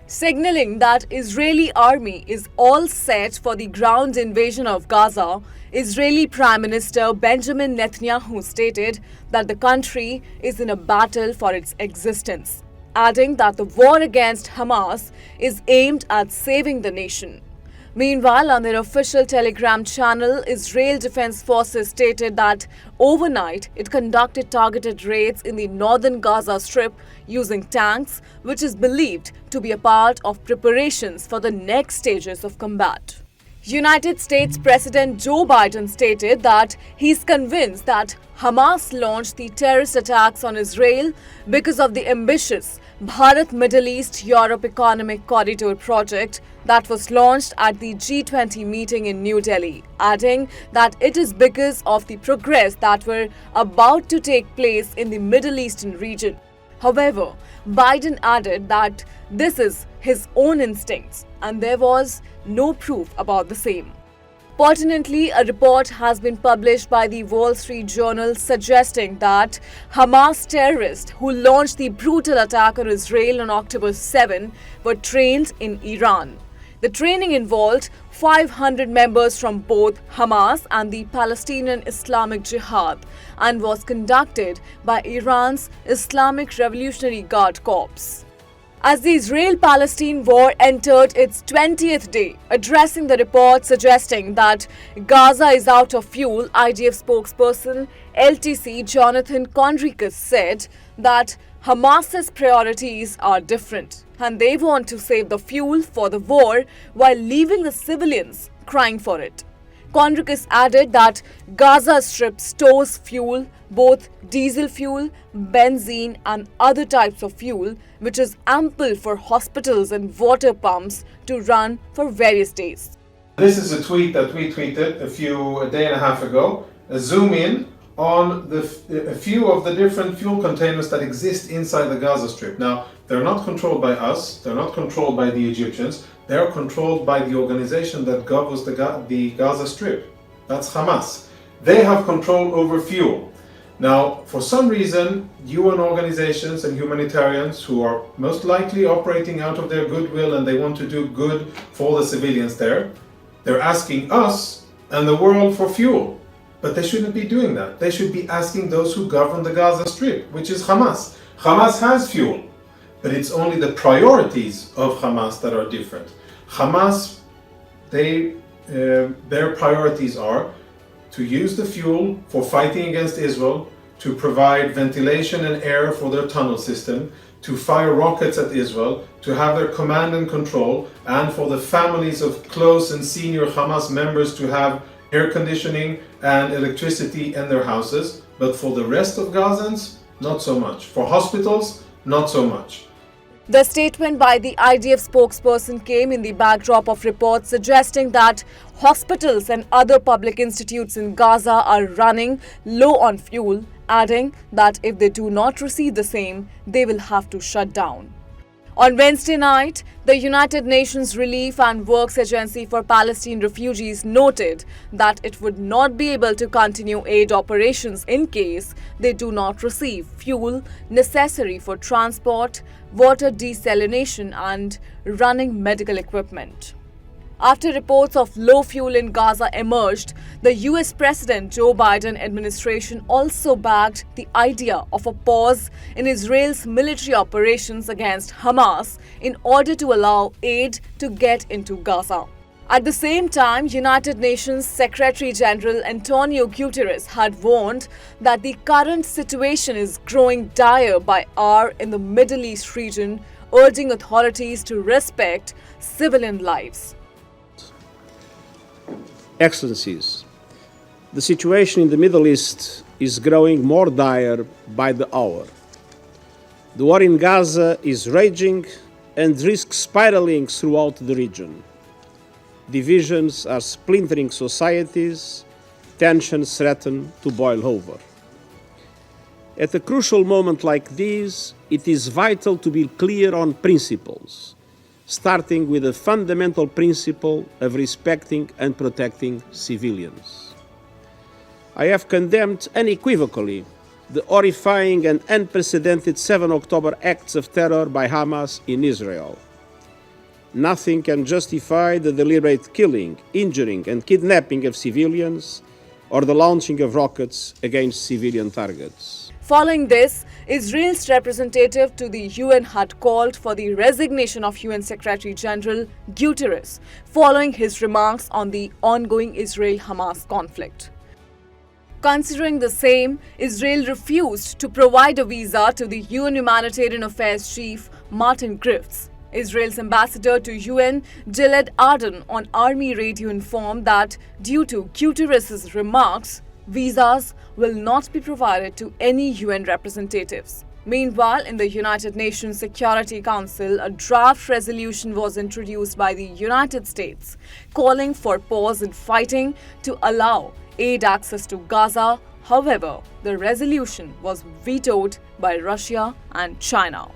Signaling that Israeli army is all set for the ground invasion of Gaza, Israeli Prime Minister Benjamin Netanyahu stated that the country is in a battle for its existence, adding that the war against Hamas is aimed at saving the nation. Meanwhile, on their official Telegram channel, Israel Defense Forces stated that overnight it conducted targeted raids in the northern Gaza Strip using tanks, which is believed to be a part of preparations for the next stages of combat. United States President Joe Biden stated that he's convinced that Hamas launched the terrorist attacks on Israel because of the ambitious Bharat Middle East Europe Economic Corridor project that was launched at the G20 meeting in New Delhi, adding that it is because of the progress that were about to take place in the Middle Eastern region. However, Biden added that this is his own instincts and there was no proof about the same. Pertinently, a report has been published by the Wall Street Journal suggesting that Hamas terrorists who launched the brutal attack on Israel on October 7 were trained in Iran. The training involved 500 members from both Hamas and the Palestinian Islamic Jihad and was conducted by Iran's Islamic Revolutionary Guard Corps. As the Israel-Palestine war entered its 20th day, addressing the report suggesting that Gaza is out of fuel, IDF spokesperson LTC Jonathan Conricus said that Hamas's priorities are different and they want to save the fuel for the war while leaving the civilians crying for it. Conricus added that Gaza Strip stores fuel, both diesel fuel, benzene and other types of fuel, which is ample for hospitals and water pumps to run for various days. This is a tweet that we tweeted a day and a half ago. A zoom in on a few of the different fuel containers that exist inside the Gaza Strip. Now, they're not controlled by us, they're not controlled by the Egyptians, they're controlled by the organization that governs the Gaza Strip. That's Hamas. They have control over fuel. Now, for some reason, UN organizations and humanitarians who are most likely operating out of their goodwill and they want to do good for the civilians there, they're asking us and the world for fuel. But they shouldn't be doing that. They should be asking those who govern the Gaza Strip, which is Hamas. Hamas has fuel, but it's only the priorities of Hamas that are different. Hamas, their priorities are to use the fuel for fighting against Israel, to provide ventilation and air for their tunnel system, to fire rockets at Israel, to have their command and control, and for the families of close and senior Hamas members to have air conditioning and electricity in their houses. But for the rest of Gazans, not so much. For hospitals, not so much. The statement by the IDF spokesperson came in the backdrop of reports suggesting that hospitals and other public institutes in Gaza are running low on fuel, adding that if they do not receive the same, they will have to shut down. On Wednesday night, the United Nations Relief and Works Agency for Palestine Refugees noted that it would not be able to continue aid operations in case they do not receive fuel necessary for transport, water desalination and running medical equipment. After reports of low fuel in Gaza emerged, the US President Joe Biden administration also backed the idea of a pause in Israel's military operations against Hamas in order to allow aid to get into Gaza. At the same time, United Nations Secretary General Antonio Guterres had warned that the current situation is growing dire by hour in the Middle East region, urging authorities to respect civilian lives. Excellencies, the situation in the Middle East is growing more dire by the hour. The war in Gaza is raging and risks spiraling throughout the region. Divisions are splintering societies, tensions threaten to boil over. At a crucial moment like this, it is vital to be clear on principles, starting with the fundamental principle of respecting and protecting civilians. I have condemned unequivocally the horrifying and unprecedented 7 October acts of terror by Hamas in Israel. nothing can justify the deliberate killing, injuring, and kidnapping of civilians or the launching of rockets against civilian targets. Following this, Israel's representative to the UN had called for the resignation of UN Secretary General Guterres following his remarks on the ongoing Israel-Hamas conflict. Considering the same, Israel refused to provide a visa to the UN Humanitarian Affairs Chief Martin Griffiths. Israel's ambassador to UN, Gilad Arden, on Army Radio informed that due to Guterres' remarks, visas will not be provided to any UN representatives. Meanwhile, in the United Nations Security Council, a draft resolution was introduced by the United States calling for pause in fighting to allow aid access to Gaza. However, the resolution was vetoed by Russia and China.